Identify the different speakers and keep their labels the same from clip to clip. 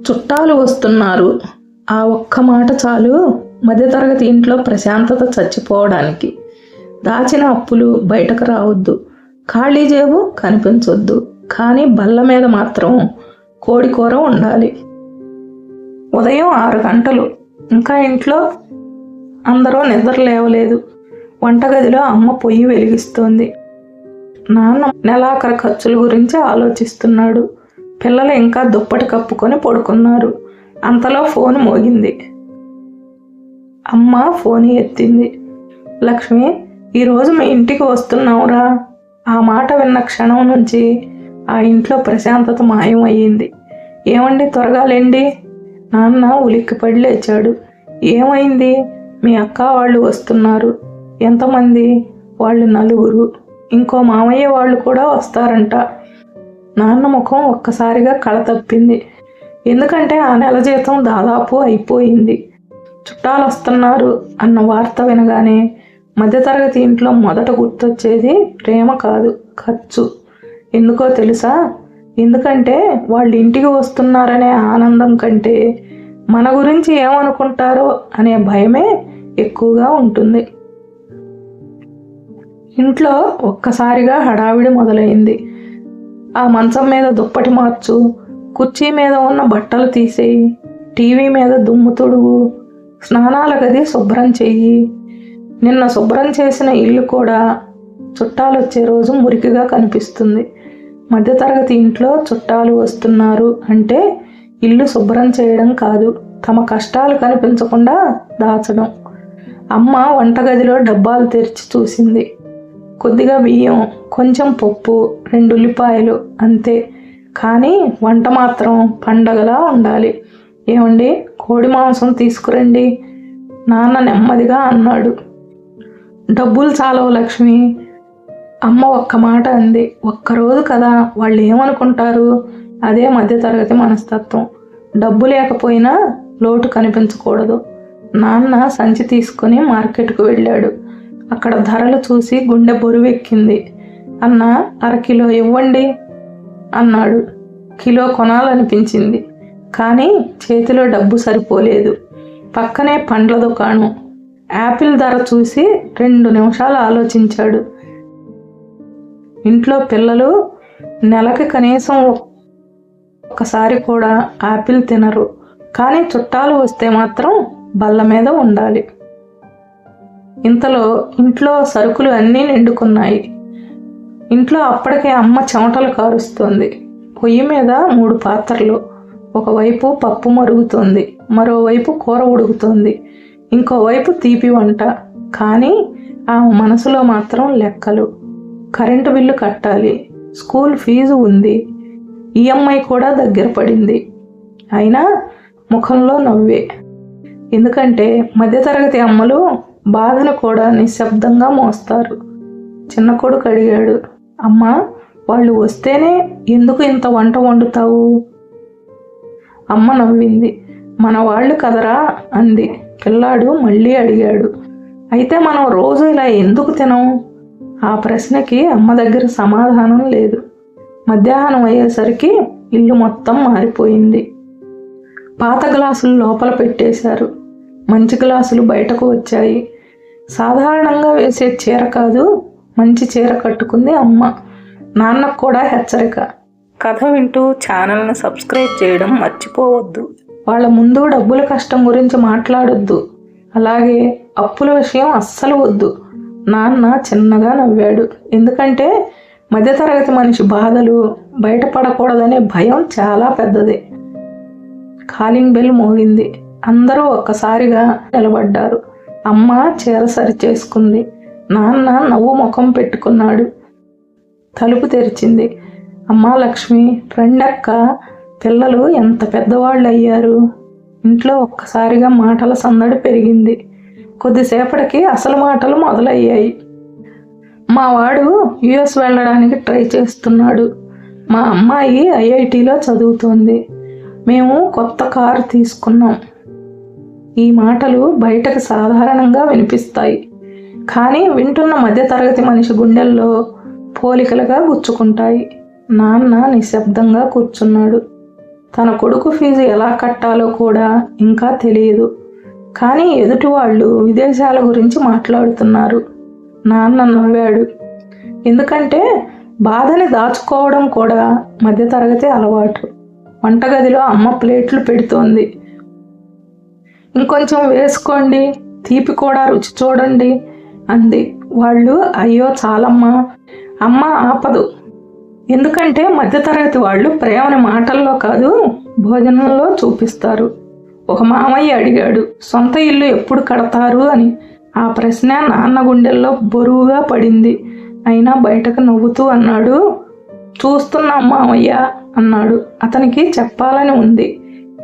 Speaker 1: చుట్టాలు వస్తున్నారు. ఆ ఒక్క మాట చాలు మధ్యతరగతి ఇంట్లో ప్రశాంతత చచ్చిపోవడానికి. దాచిన అప్పులు బయటకు రావద్దు, ఖాళీ జేబు కనిపించొద్దు, కానీ బల్ల మీద మాత్రం కోడి కూర ఉండాలి. ఉదయం 6 గంటలు, ఇంకా ఇంట్లో అందరూ నిద్ర లేవలేదు. వంటగదిలో అమ్మ పొయ్యి వెలిగిస్తోంది. నాన్న నెలాఖరు ఖర్చుల గురించి ఆలోచిస్తున్నాడు. పిల్లలు ఇంకా దుప్పటి కప్పుకొని పడుకున్నారు. అంతలో ఫోన్ మోగింది. అమ్మ ఫోన్ ఎత్తింది. లక్ష్మి, ఈరోజు మీ ఇంటికి వస్తున్నావురా. ఆ మాట విన్న క్షణం నుంచి ఆ ఇంట్లో ప్రశాంతత మాయం అయ్యింది. ఏమండి, త్వరగా లేండి. నాన్న ఉలిక్కిపడి లేచాడు. ఏమైంది? మీ అక్క వాళ్ళు వస్తున్నారు. ఎంతమంది? వాళ్ళు 4. ఇంకో మామయ్య వాళ్ళు కూడా వస్తారంట. నాన్న ముఖం ఒక్కసారిగా కళ తప్పింది. ఎందుకంటే ఆ నెల జీతం దాదాపు అయిపోయింది. చుట్టాలు వస్తున్నారు అన్న వార్త వినగానే మధ్యతరగతి ఇంట్లో మొదట గుర్తొచ్చేది ప్రేమ కాదు, ఖర్చు. ఎందుకో తెలుసా? ఎందుకంటే వాళ్ళు ఇంటికి వస్తున్నారనే ఆనందం కంటే మన గురించి ఏమనుకుంటారో అనే భయమే ఎక్కువగా ఉంటుంది. ఇంట్లో ఒక్కసారిగా హడావిడి మొదలైంది. ఆ మంచం మీద దుప్పటి మార్చు, కుర్చీ మీద ఉన్న బట్టలు తీసేయి, టీవీ మీద దుమ్ము తొడుగు, స్నానాల గది శుభ్రం చెయ్యి. నిన్న శుభ్రం చేసిన ఇల్లు కూడా చుట్టాలు వచ్చే రోజు మురికిగా కనిపిస్తుంది. మధ్యతరగతి ఇంట్లో చుట్టాలు వస్తున్నారు అంటే ఇల్లు శుభ్రం చేయడం కాదు, తమ కష్టాలు కనిపించకుండా దాచడం. అమ్మ వంటగదిలో డబ్బాలు తెరిచి చూసింది. కొద్దిగా బియ్యం, కొంచెం పప్పు, 2 ఉల్లిపాయలు అంతే. కానీ వంట మాత్రం పండగలా ఉండాలి. ఏమండి, కోడి మాంసం తీసుకురండి, నాన్న నెమ్మదిగా అన్నాడు. డబ్బులు చాలవు లక్ష్మి, అమ్మ ఒక్క మాట అంది. ఒక్కరోజు కదా, వాళ్ళు ఏమనుకుంటారు? అదే మధ్యతరగతి మనస్తత్వం. డబ్బు లేకపోయినా లోటు కనిపించకూడదు. నాన్న సంచి తీసుకుని మార్కెట్కు వెళ్ళాడు. అక్కడ ధరలు చూసి గుండె బరువెక్కింది. అన్న, 1/2 కిలో ఇవ్వండి అన్నాడు. కిలో కొనాలనిపించింది, కానీ చేతిలో డబ్బు సరిపోలేదు. పక్కనే పండ్ల దుకాణం. యాపిల్ ధర చూసి 2 నిమిషాలు ఆలోచించాడు. ఇంట్లో పిల్లలు నెలకి కనీసం ఒక్కసారి కూడా యాపిల్ తినరు, కానీ చుట్టాలు వస్తే మాత్రం బల్ల మీద ఉండాలి. ఇంతలో ఇంట్లో సరుకులు అన్నీ నిండుకున్నాయి. ఇంట్లో అప్పటికే అమ్మ చెమటలు కారుస్తోంది. పొయ్యి మీద 3 పాత్రలు. ఒకవైపు పప్పు మరుగుతోంది, మరోవైపు కూర ఉడుకుతోంది, ఇంకోవైపు తీపి వంట. కానీ ఆ మనసులో మాత్రం లెక్కలు. కరెంటు బిల్లు కట్టాలి, స్కూల్ ఫీజు ఉంది, ఈఎంఐ కూడా దగ్గర పడింది. అయినా ముఖంలో నవ్వే. ఎందుకంటే మధ్యతరగతి అమ్మలు బాధను కూడా నిశ్శబ్దంగా మోస్తారు. చిన్న కొడుకు అడిగాడు, అమ్మా, వాళ్ళు వస్తేనే ఎందుకు ఇంత వంట వండుతావు? అమ్మ నవ్వింది. మన వాళ్ళు కదరా అంది. పిల్లాడు మళ్ళీ అడిగాడు, అయితే మనం రోజు ఇలా ఎందుకు తినం? ఆ ప్రశ్నకి అమ్మ దగ్గర సమాధానం లేదు. మధ్యాహ్నం అయ్యేసరికి ఇల్లు మొత్తం మారిపోయింది. పాత గ్లాసులు లోపల పెట్టేశారు, మంచి గ్లాసులు బయటకు వచ్చాయి. సాధారణంగా వేసే చీర కాదు, మంచి చీర కట్టుకుంది అమ్మ. నాన్నకు కూడా హెచ్చరిక, కథ వింటూ ఛానల్ని సబ్స్క్రైబ్ చేయడం మర్చిపోవద్దు. వాళ్ళ ముందు డబ్బుల కష్టం గురించి మాట్లాడొద్దు, అలాగే అప్పుల విషయం అస్సలు వద్దు. నాన్న చిన్నగా నవ్వాడు. ఎందుకంటే మధ్యతరగతి మనిషి బాధలు బయటపడకూడదనే భయం చాలా పెద్దది. కాలింగ్ బెల్ మోగింది. అందరూ ఒక్కసారిగా నిలబడ్డారు. అమ్మ చీర సరి చేసుకుంది. నాన్న నవ్వు ముఖం పెట్టుకున్నాడు. తలుపు తెరిచింది. అమ్మా లక్ష్మి, రెండక్క, పిల్లలు ఎంత పెద్దవాళ్ళు అయ్యారు. ఇంట్లో ఒక్కసారిగా మాటల సందడి పెరిగింది. కొద్దిసేపటికి అసలు మాటలు మొదలయ్యాయి. మా వాడు యుఎస్ వెళ్ళడానికి ట్రై చేస్తున్నాడు. మా అమ్మాయి ఐఐటిలో చదువుతోంది. మేము కొత్త కారు తీసుకున్నాం. ఈ మాటలు బయటకు సాధారణంగా వినిపిస్తాయి, కానీ వింటున్న మధ్యతరగతి మనిషి గుండెల్లో పోలికలుగా గుచ్చుకుంటాయి. నాన్న నిశ్శబ్దంగా కూర్చున్నాడు. తన కొడుకు ఫీజు ఎలా కట్టాలో కూడా ఇంకా తెలియదు. కానీ ఎదుటి వాళ్ళు విదేశాల గురించి మాట్లాడుతున్నారు. నాన్న నవ్వాడు. ఎందుకంటే బాధని దాచుకోవడం కూడా మధ్యతరగతి అలవాటు. వంటగదిలో అమ్మ ప్లేట్లు పెడుతోంది. ఇంకొంచెం వేసుకోండి, తీపి కూడా రుచి చూడండి అంది. వాళ్ళు అయ్యో చాలమ్మా, అమ్మ ఆపదు. ఎందుకంటే మధ్యతరగతి వాళ్ళు ప్రేమని మాటల్లో కాదు భోజనంలో చూపిస్తారు. ఒక మామయ్య అడిగాడు, సొంత ఇల్లు ఎప్పుడు కడతారు అని. ఆ ప్రశ్న నాన్న గుండెల్లో బరువుగా పడింది. అయినా బయటకు నవ్వుతూ అన్నాడు, చూస్తున్నాం మామయ్య అన్నాడు. అతనికి చెప్పాలని ఉంది,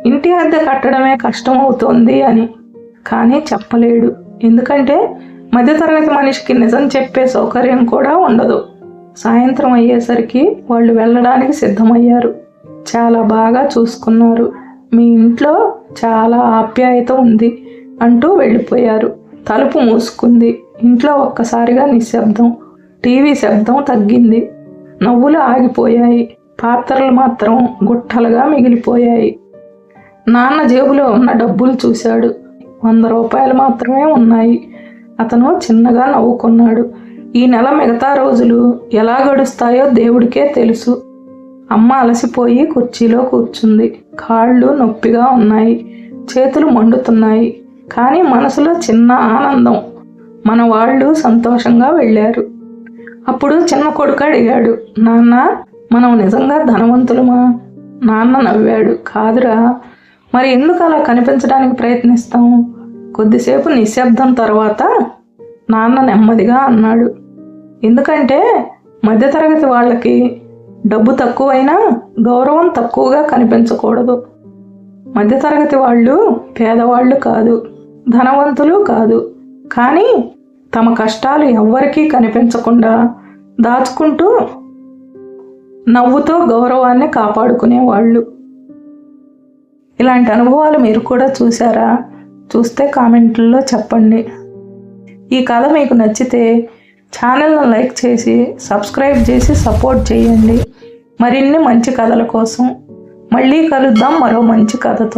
Speaker 1: ఇంటి అద్దె కట్టడమే కష్టం అవుతోంది అని. కానీ చెప్పలేడు. ఎందుకంటే మధ్యతరగతి మనిషికి నిజం చెప్పే సౌకర్యం కూడా ఉండదు. సాయంత్రం అయ్యేసరికి వాళ్ళు వెళ్ళడానికి సిద్ధమయ్యారు. చాలా బాగా చూసుకున్నారు, మీ ఇంట్లో చాలా ఆప్యాయత ఉంది అంటూ వెళ్ళిపోయారు. తలుపు మూసుకుంది. ఇంట్లో ఒక్కసారిగా నిశ్శబ్దం. టీవీ శబ్దం తగ్గింది. నవ్వులు ఆగిపోయాయి. పాత్రలు మాత్రం గుట్టలుగా మిగిలిపోయాయి. నాన్న జేబులో ఉన్న డబ్బులు చూశాడు. 100 రూపాయలు మాత్రమే ఉన్నాయి. అతను చిన్నగా నవ్వుకున్నాడు. ఈ నెల మిగతా రోజులు ఎలా గడుస్తాయో దేవుడికే తెలుసు. అమ్మ అలసిపోయి కుర్చీలో కూర్చుంది. కాళ్ళు నొప్పిగా ఉన్నాయి, చేతులు మండుతున్నాయి. కానీ మనసులో చిన్న ఆనందం. మన వాళ్ళు సంతోషంగా వెళ్ళారు. అప్పుడు చిన్న కొడుకు అడిగాడు, నాన్న మనం నిజంగా ధనవంతులమా? నాన్న నవ్వాడు, కాదురా. మరి ఎందుకు అలా కనిపించడానికి ప్రయత్నిస్తాం? కొద్దిసేపు నిశ్శబ్దం తర్వాత నాన్న నెమ్మదిగా అన్నాడు, ఎందుకంటే మధ్యతరగతి వాళ్ళకి డబ్బు తక్కువైనా గౌరవం తక్కువగా కనిపించకూడదు. మధ్యతరగతి వాళ్ళు పేదవాళ్ళు కాదు, ధనవంతులు కాదు. కానీ తమ కష్టాలు ఎవ్వరికీ కనిపించకుండా దాచుకుంటూ నవ్వుతో గౌరవాన్ని కాపాడుకునేవాళ్ళు. ఇలాంటి అనుభవాలు మీరు కూడా చూసారా? చూస్తే కామెంట్లలో చెప్పండి. ఈ కథ మీకు నచ్చితే ఛానల్ను లైక్ చేసి సబ్స్క్రైబ్ చేసి సపోర్ట్ చేయండి. మరిన్ని మంచి కథల కోసం మళ్ళీ కలుద్దాం మరో మంచి కథతో.